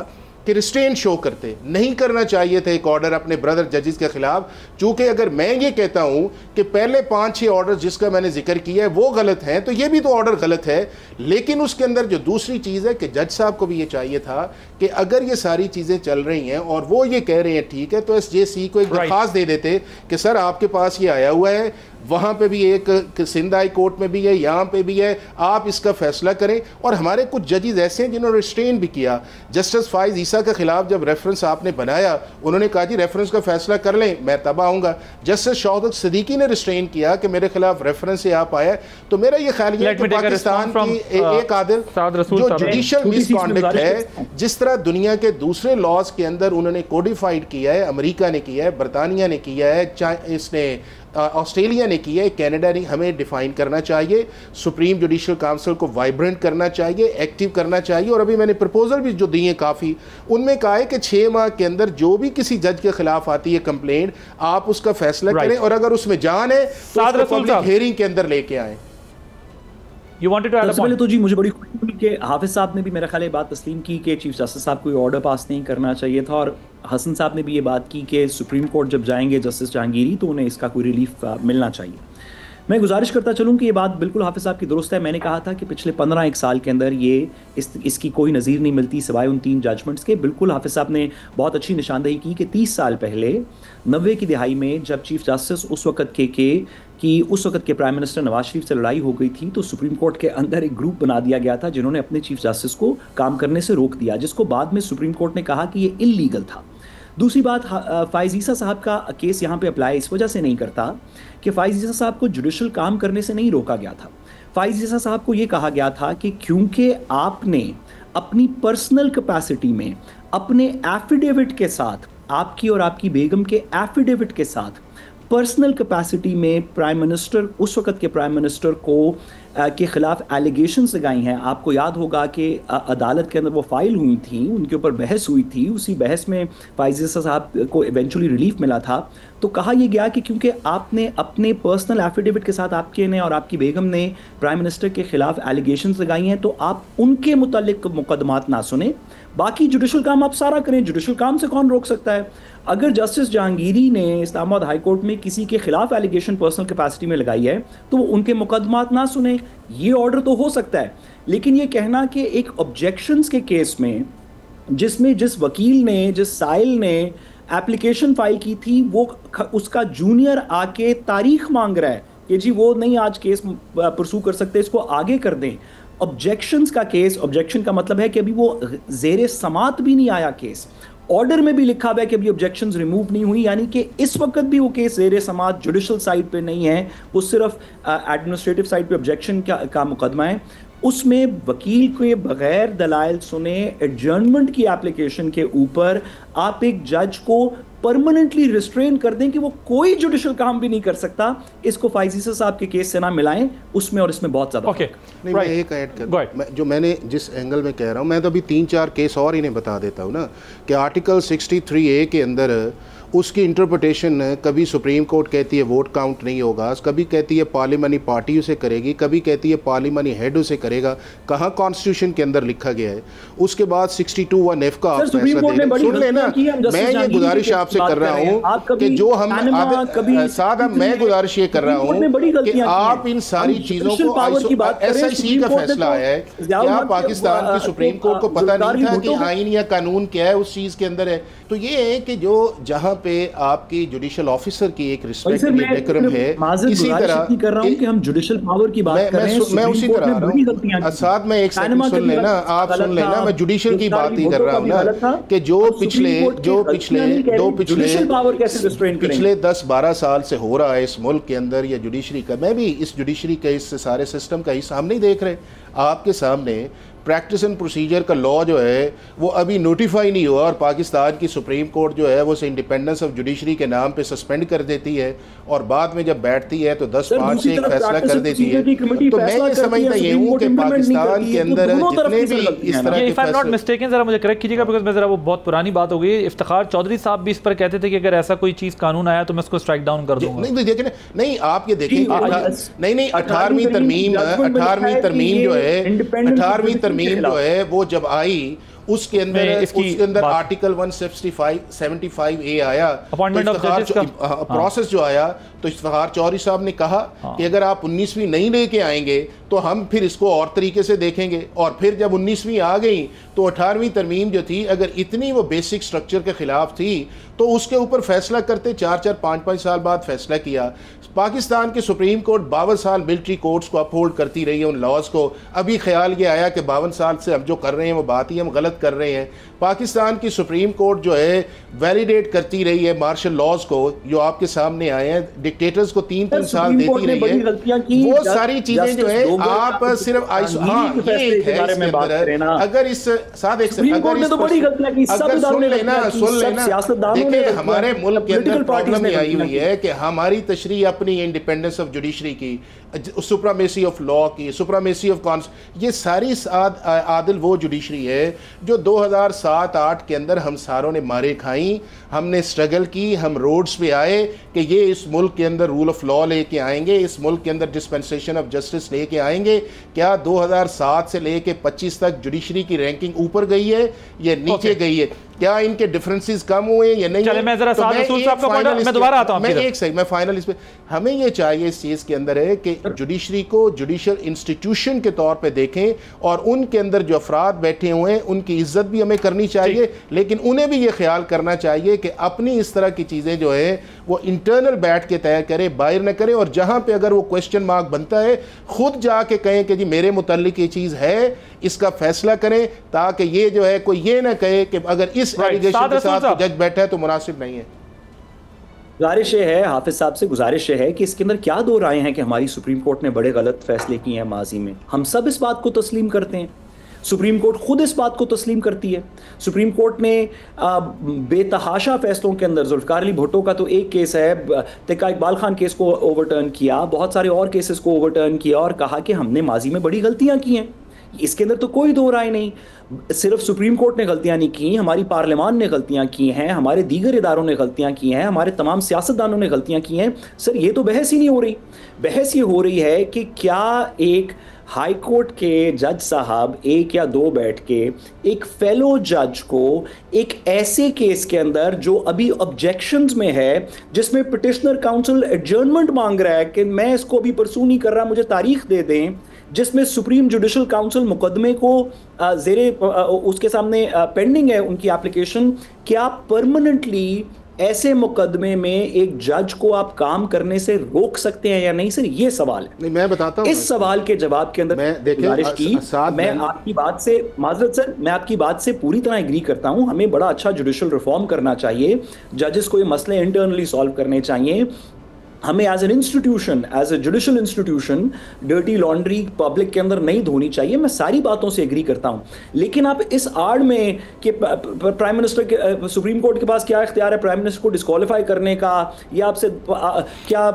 कि रिस्ट्रेन शो करते, नहीं करना चाहिए था एक ऑर्डर अपने ब्रदर जजेस के खिलाफ। चूंकि अगर मैं ये कहता हूं कि पहले 5-6 ऑर्डर जिसका मैंने जिक्र किया है वो गलत हैं, तो ये भी तो ऑर्डर गलत है। लेकिन उसके अंदर जो दूसरी चीज़ है कि जज साहब को भी ये चाहिए था कि अगर ये सारी चीज़ें चल रही हैं और वो ये कह रहे हैं ठीक है, तो SJC को एक दरख्वास्त दे देते कि सर आपके पास ये आया हुआ है, वहाँ पे भी एक सिंध हाई कोर्ट में भी है, यहाँ पे भी है, आप इसका फैसला करें। और हमारे कुछ जजेस ऐसे हैं जिन्होंने रिस्ट्रेन भी किया। जस्टिस फाइज ईसा के खिलाफ जब रेफरेंस आपने बनाया, उन्होंने कहा जी रेफरेंस का फैसला कर लें, मैं तब आऊँगा। जस्टिस शौकत सिद्दीकी ने रिस्ट्रेन किया कि मेरे खिलाफ रेफरेंस से आप आया। तो मेरा ये ख्याल है कि पाकिस्तान की एक आदिल जो जुडिशल मिसकॉन्डक्ट है, जिस तरह दुनिया के दूसरे लॉज के अंदर उन्होंने कोडिफाइड किया है, अमेरिका ने किया है, बरतानिया ने किया है, इसने ऑस्ट्रेलिया ने किया है, कनाडा ने, हमें डिफाइन करना चाहिए। सुप्रीम जुडिशल काउंसिल को वाइब्रेंट करना चाहिए, एक्टिव करना चाहिए। और अभी मैंने प्रपोजल भी जो दिए काफ़ी, उनमें कहा है कि 6 माह के अंदर जो भी किसी जज के खिलाफ आती है कंप्लेंट, आप उसका फैसला करें और अगर उसमें जान है तो पब्लिक हियरिंग के अंदर लेके आए। सबसे पहले तो जी मुझे बड़ी खुशी हुई कि हाफिज साहब ने भी मेरा ख्याल है बात तस्लीम की कि चीफ जस्टिस साहब को ये ऑर्डर पास नहीं करना चाहिए था, और हसन साहब ने भी ये बात की कि सुप्रीम कोर्ट जब जाएंगे जस्टिस जहांगीरी तो उन्हें इसका कोई रिलीफ मिलना चाहिए। मैं गुजारिश करता चलूँ कि ये बात बिल्कुल हाफिज साहब की दुरुस्त है। मैंने कहा था कि पिछले 15-1 साल के अंदर ये इसकी कोई नज़ीर नहीं मिलती सिवाय उन 3 जजमेंट्स के। बिल्कुल हाफिज साहब ने बहुत अच्छी निशानदेही की कि 30 साल पहले 90 की दिहाई में जब चीफ जस्टिस उस वक़्त उस वक़्त के प्राइम मिनिस्टर नवाज शरीफ से लड़ाई हो गई थी, तो सुप्रीम कोर्ट के अंदर एक ग्रुप बना दिया गया था जिन्होंने अपने चीफ जस्टिस को काम करने से रोक दिया, जिसको बाद में सुप्रीम कोर्ट ने कहा कि ये इल्लीगल था। दूसरी बात, फाइज ईसा साहब का केस यहाँ पे अप्लाई इस वजह से नहीं करता कि फाइज ईसा साहब को जुडिशल काम करने से नहीं रोका गया था। फाइज ईसा साहब को ये कहा गया था कि क्योंकि आपने अपनी पर्सनल कैपेसिटी में अपने एफिडेविट के साथ, आपकी और आपकी बेगम के एफिडेविट के साथ पर्सनल कैपेसिटी में प्राइम मिनिस्टर, उस वक़्त के प्राइम मिनिस्टर को के ख़िलाफ़ एलिगेशंस लगाई हैं। आपको याद होगा कि अदालत के अंदर वो फाइल हुई थी, उनके ऊपर बहस हुई थी, उसी बहस में फाइज ईसा साहब को इवेंचुअली रिलीफ मिला था। तो कहा यह गया कि क्योंकि आपने अपने पर्सनल एफिडेविट के साथ आपके ने और आपकी बेगम ने प्राइम मिनिस्टर के ख़िलाफ़ एलिगेशंस लगाई हैं, तो आप उनके मुतालिक मुकदमात ना सुने, बाकी जुडिशल काम आप सारा करें। जुडिशल काम से कौन रोक सकता है? अगर जस्टिस जहांगीरी ने इस्लामाबाद हाई कोर्ट में किसी के खिलाफ एलिगेशन पर्सनल कैपेसिटी में लगाई है तो वो उनके मुकदमात ना सुने, ये ऑर्डर तो हो सकता है। लेकिन ये कहना कि एक ऑब्जेक्शंस के केस में जिसमें जिस वकील ने, जिस साइल ने एप्लीकेशन फाइल की थी, वो उसका जूनियर आके तारीख मांग रहा है कि जी वो नहीं आज केस परसू कर सकते, इसको आगे कर दें। ऑब्जेक्शंस का केस, ऑब्जेक्शन का मतलब है कि अभी वो ज़ेरे समात भी नहीं आया केस, ऑर्डर में भी लिखा हुआ है कि अभी ऑब्जेक्शंस रिमूव नहीं हुई, यानी कि इस वक्त भी वो केस ज़ेरे समात जुडिशल साइड पे नहीं है, वो सिर्फ एडमिनिस्ट्रेटिव साइड पे ऑब्जेक्शन का मुकदमा है। उसमें वकील के बगैर दलाइल सुने एडजर्नमेंट की एप्लीकेशन के ऊपर आप एक जज को परमानेंटली रिस्ट्रेन कर दें कि वो कोई जुडिशल काम भी नहीं कर सकता, इसको फाइज ईसा साहब के केस से ना मिलाएं, उसमें और इसमें बहुत ज़्यादा नहीं। मैं एक ऐड कर, जो मैंने जिस एंगल में कह रहा हूँ, मैं तो अभी 3-4 केस और इन्हें बता देता हूँ ना, कि आर्टिकल 63A के अंदर उसकी इंटरप्रिटेशन कभी सुप्रीम कोर्ट कहती है वोट काउंट नहीं होगा, कभी कहती है पार्लियामानी पार्टी उसे करेगी, कभी कहती है पार्लियामानी हेड उसे करेगा। कहाँ कॉन्स्टिट्यूशन के अंदर लिखा गया है? उसके बाद 62(1)(f) का आप फैसला दे रहे हैं। सुन लेना, मैं ये गुजारिश आपसे कर रहा हूँ कि जो हम सादा, मैं गुजारिश ये कर रहा हूँ कि आप इन सारी चीज़ों को, SIC का फैसला आया है, क्या पाकिस्तान की सुप्रीम कोर्ट को पता नहीं था कि आइन या कानून क्या है उस चीज़ के अंदर है? तो ये है कि जो जहाँ पे आपकी जुडिशल ऑफिसर की एक रिस्पेक्ट डेकोरम है, इसी तरह कर रहा हूं कि हम जुडिशल पावर की बात कर रहे हैं, मैं उसी तरह आ रहा हूं। साथ में एक सेकंड सुन लेना, आप सुन लेना, मैं जुडिशल की बात ही कर रहा हूं ना, कि जो पिछले 10-12 साल से हो रहा है इस मुल्क के अंदर या जुडिशरी का, मैं भी इस जुडिशरी के इस सारे सिस्टम का हिस्सा, हम नहीं देख रहे आपके सामने प्रैक्टिस एंड प्रोसीजर का लॉ जो है वो अभी नोटिफाई नहीं हुआ, और पाकिस्तान की सुप्रीम कोर्ट जो है वो इंडिपेंडेंस ऑफ जुडिशरी के नाम पे सस्पेंड कर देती है, और बाद में जब बैठती है तो 10-5 से एक फैसला कर देती है। तो मैं ये समझता ये हूँ कि पाकिस्तान के अंदर जितने भी इस तरह के, if I am not mistaken, जरा मुझे करेक्ट कीजिएगा बिकॉज़ मैं जरा वो बहुत पुरानी बात हो गई। इफ्तिखार चौधरी साहब भी इस पर कहते थे कि अगर ऐसा कोई चीज़ कानून आया तो मैं उसको स्ट्राइक डाउन कर दूंगा। नहीं देखें, नहीं आप ये देखें, नहीं 18वीं तरमीम जो है वो जब आई उसके अंदर आर्टिकल 175A आया, अपॉइंटमेंट ऑफ जजेस का प्रोसेस जो आया, तो इफ्तिखार चौधरी साहब ने कहा कि अगर आप 19वीं नहीं लेके आएंगे तो हम फिर इसको और तरीके से देखेंगे। और फिर जब 19वीं आ गई तो 18वीं तरमीम जो थी, अगर इतनी वो बेसिक स्ट्रक्चर के खिलाफ थी तो उसके ऊपर फैसला करते 4-4, 5-5 साल बाद फैसला किया। पाकिस्तान की सुप्रीम कोर्ट 52 साल मिलिट्री कोर्ट्स को अपहोल्ड करती रही है, उन लॉज को। अभी ख्याल ये आया कि 52 साल से हम जो कर रहे हैं वो बात ही हम गलत कर रहे हैं। पाकिस्तान की सुप्रीम कोर्ट जो है वैलिडेट करती रही है मार्शल लॉज को, जो आपके सामने आए हैं, डिक्टेटर्स को 3-3 साल देती रही है। वो सारी चीजें जो है आप सिर्फ अगर इस साथ सुन लेना, देखिए हमारे मुल्क के अंदर प्रॉब्लम ये आई हुई है कि हमारी तशरीह अपनी इंडिपेंडेंस ऑफ जुडिशरी की, सुप्रीमेसी ऑफ लॉ की, सुप्रीमेसी ऑफ ये सारी आदिल वो जुडिशरी है जो 2007-8 के अंदर हम सारों ने मारे खाई, हमने स्ट्रगल की, हम रोड्स पे आए कि ये इस मुल्क के अंदर रूल ऑफ लॉ लेके आएंगे, इस मुल्क के अंदर डिस्पेंसेशन ऑफ जस्टिस लेके आएंगे। क्या 2007 से लेके 25 तक जुडिशरी की रैंकिंग ऊपर गई है या नीचे गई है? क्या इनके डिफरेंसेस कम हुए या नहीं? मैं जरा मैं दोबारा आता हूं, मैं फाइनल इस पे, हमें ये चाहिए इस चीज के अंदर है कि जुडिशरी को जुडिशल इंस्टीट्यूशन के तौर पे देखें और उनके अंदर जो अफराद बैठे हुए हैं उनकी इज्जत भी हमें करनी चाहिए, लेकिन उन्हें भी ये ख्याल करना चाहिए कि अपनी इस तरह की चीजें जो है वो इंटरनल बैठ के तय करे, बाहर न करे। और जहां पे अगर वो क्वेश्चन मार्क बनता है खुद जाके कहें कि जी मेरे मुताल्लिक ये चीज है, इसका फैसला करें, ताकि ये जो है कोई ये ना कहे कि अगर इस एलिगेशन के साथ जज बैठा है तो मुनासिब नहीं है। गुजारिश है हाफिज साहब से, गुजारिश है कि इसके अंदर क्या दो राय हैं कि हमारी सुप्रीम कोर्ट ने बड़े गलत फैसले किए हैं माजी में। हम सब इस बात को तस्लीम करते हैं, सुप्रीम कोर्ट खुद इस बात को तस्लीम करती है। सुप्रीम कोर्ट ने बेतहाशा फैसलों के अंदर जुल्फ़िकार अली भुट्टो का तो एक केस है, तिक्का इकबाल खान केस को ओवरटर्न किया, बहुत सारे और केसेस को ओवरटर्न किया और कहा कि हमने माजी में बड़ी गलतियां की हैं। इसके अंदर तो कोई दो राय नहीं। सिर्फ सुप्रीम कोर्ट ने गलतियां नहीं की, हमारी पार्लियामान ने गलतियां की हैं, हमारे दीगर इदारों ने गलतियां की हैं, हमारे तमाम सियासतदानों ने गलतियां की हैं। सर ये तो बहस ही नहीं हो रही। बहस ये हो रही है कि क्या एक हाई कोर्ट के जज साहब एक या दो बैठ के एक फेलो जज को एक ऐसे केस के अंदर जो अभी ऑब्जेक्शंस में है, जिसमें पिटिशनर काउंसिल एडजर्नमेंट मांग रहा है कि मैं इसको अभी परसू नहीं कर रहा, मुझे तारीख दे दें, जिसमें सुप्रीम जुडिशल काउंसिल मुकदमे को उसके सामने पेंडिंग है उनकी एप्लीकेशन, क्या परमानेंटली ऐसे मुकदमे में एक जज को आप काम करने से रोक सकते हैं या नहीं? सर ये सवाल है। नहीं, मैं बताता हूं। इस सवाल के जवाब के अंदर मैं आपकी बात से माजरत सर, मैं आपकी बात से पूरी तरह एग्री करता हूं। हमें बड़ा अच्छा जुडिशल रिफॉर्म करना चाहिए, जजेस को ये मसले इंटरनली सॉल्व करने चाहिए। हमें as an institution, as a judicial institution dirty laundry public के अंदर नहीं धोनी चाहिए। मैं सारी बातों से एग्री करता हूं, लेकिन आप इस आड़ में कि प्राइम मिनिस्टर के, सुप्रीम कोर्ट के पास क्या इख्तियार है प्राइम मिनिस्टर को डिस्क्वालीफाई करने का, या आपसे क्या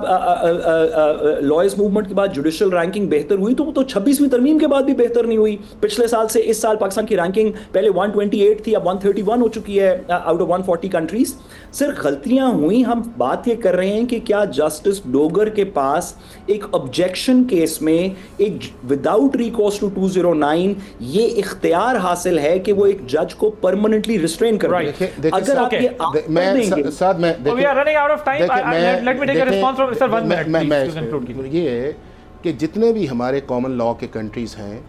लॉयर्स मूवमेंट के बाद जुडिशल रैंकिंग बेहतर हुई? तो 26वीं तरमीम के बाद भी बेहतर नहीं हुई। पिछले साल से इस साल पाकिस्तान की रैंकिंग पहले 128 थी, अब 131 हो चुकी है आउट ऑफ 140 कंट्रीज। सिर्फ गलतियां हुई, हम बात ये कर रहे हैं कि क्या जस्टिस डोगर के पास एक ऑब्जेक्शन केस में एक विदाउट रिकॉर्स टू 209 ये इख्तियार हासिल है कि वो एक जज को परमानेंटली रिस्ट्रेन कर दें। अगर आप ये ये है कि जितने भी हमारे कॉमन लॉ के कंट्रीज हैं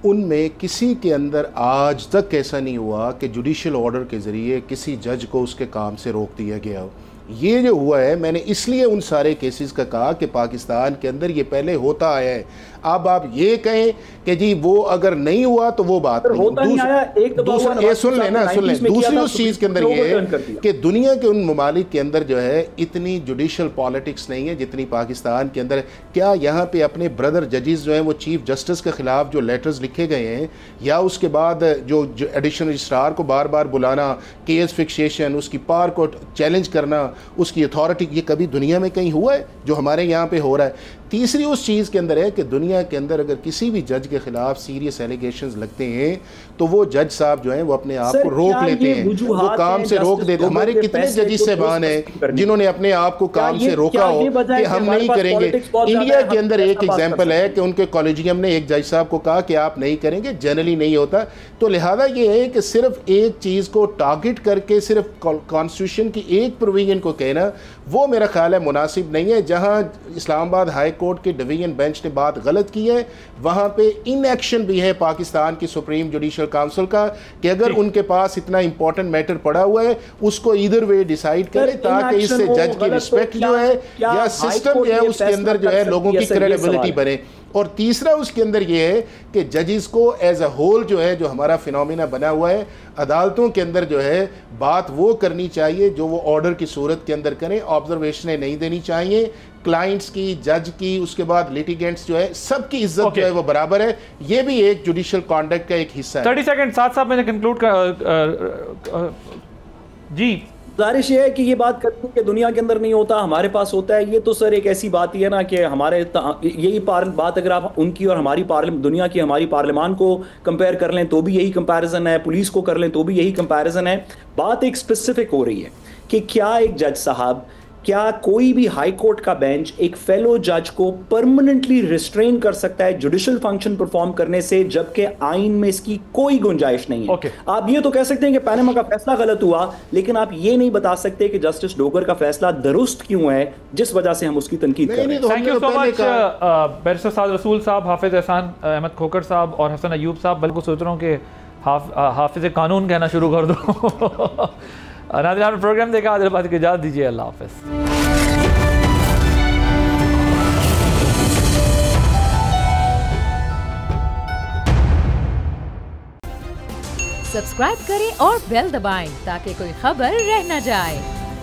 उनमें किसी के अंदर आज तक ऐसा नहीं हुआ कि जुडिशियल ऑर्डर के ज़रिए किसी जज को उसके काम से रोक दिया गया हो। ये जो हुआ है, मैंने इसलिए उन सारे केसेस का कहा कि पाकिस्तान के अंदर ये पहले होता आया है। अब आप ये कहें कि जी वो अगर नहीं हुआ तो वो बात नहीं। सुन लेना, दूसरी उस चीज़ के अंदर ये है कि दुनिया के उन ममालिक के अंदर जो है इतनी जुडिशल पॉलिटिक्स नहीं है जितनी पाकिस्तान के अंदर। क्या यहाँ पे अपने ब्रदर जजेस जो हैं वो चीफ जस्टिस के खिलाफ जो लेटर्स लिखे गए हैं, या उसके बाद जो एडिशनल रजिस्ट्रार को बार बार बुलाना, केस फिक्सेशन, उसकी पावर को चैलेंज करना, उसकी अथॉरिटी, ये कभी दुनिया में कहीं हुआ है जो हमारे यहाँ पे हो रहा है? तीसरी उस चीज़ के अंदर है कि दुनिया दुनिया के अंदर अगर किसी भी जज के खिलाफ सीरियस एलिगेशंस लगते हैं तो वो जज साहब जो हैं वो अपने आप को रोक लेते हैं, वो काम से रोक देते हैं। हमारे कितने जजेस साहबान हैं जिन्होंने अपने आप को काम से रोका हो कि हम नहीं करेंगे। इंडिया के अंदर एक एग्जाम्पल है कि उनके कॉलेजियम ने एक जज साहब को कहा कि आप नहीं करेंगे, जनरली नहीं होता। तो लिहाजा ये है कि सिर्फ एक चीज़ को टारगेट करके सिर्फ कॉन्स्टिट्यूशन की एक प्रोविजन को कहना वो मेरा ख्याल है मुनासिब नहीं है। जहां इस्लामाबाद हाई कोर्ट के डिवीजन बेंच ने बात गलत की है, वहां पे इनएक्शन भी है पाकिस्तान की सुप्रीम जुडिशल काउंसिल का कि अगर उनके पास इतना इंपॉर्टेंट मैटर पड़ा हुआ है उसको इधर वे डिसाइड करें ताकि इससे जज की रिस्पेक्ट जो है या सिस्टम जो है उसके अंदर जो है लोगों की क्रेडिबिलिटी बने। और तीसरा उसके अंदर ये है कि जजेस को एज अ होल जो है, जो हमारा फिनोमिना बना हुआ है अदालतों के अंदर जो है, बात वो करनी चाहिए जो वो ऑर्डर की सूरत के अंदर करें। ऑब्जर्वेशनें नहीं देनी चाहिए क्लाइंट्स की, जज की, उसके बाद लिटिगेंट्स जो है सबकी इज्जत जो है वो बराबर है। ये भी एक जुडिशियल कॉन्डक्ट का एक हिस्सा है। 30 सेकंड साथ साथ मैंने कंक्लूड जी गुजारिश ये है कि ये बात करते हैं कि दुनिया के अंदर नहीं होता, हमारे पास होता है। ये तो सर एक ऐसी बात ही है ना कि हमारे यही बात अगर आप उनकी और हमारी दुनिया की हमारी पार्लियामान को कंपेयर कर लें तो भी यही कंपैरिजन है, पुलिस को कर लें तो भी यही कंपैरिजन है। बात एक स्पेसिफिक हो रही है कि क्या एक जज साहब, क्या कोई भी हाई कोर्ट का बेंच एक फेलो जज को परमानेंटली रिस्ट्रेन कर सकता है जुडिशियल फंक्शन परफॉर्म करने से, जबकि आइन में इसकी कोई गुंजाइश नहीं है। आप ये तो कह सकते हैं कि पैनामा का फैसला गलत हुआ, लेकिन आप ये नहीं बता सकते कि जस्टिस डोगर का फैसला दुरुस्त क्यों है जिस वजह से हम उसकी तनकीद कर रहे हैं। Thank you so much barrister Saad Rasool Sahab, हाफिज एहसान अहमद खोखर साहब और हसन अयूब साहब। बल्कि सोच रहा हूँ कि हाफिज कानून कहना शुरू कर दो। नाज़रीन प्रोग्राम देखा, आदिलाबाद की इजाज़त दीजिए। अल्लाह हाफ़िज़। सब्सक्राइब करें और बेल दबाएं ताकि कोई खबर रह न जाए।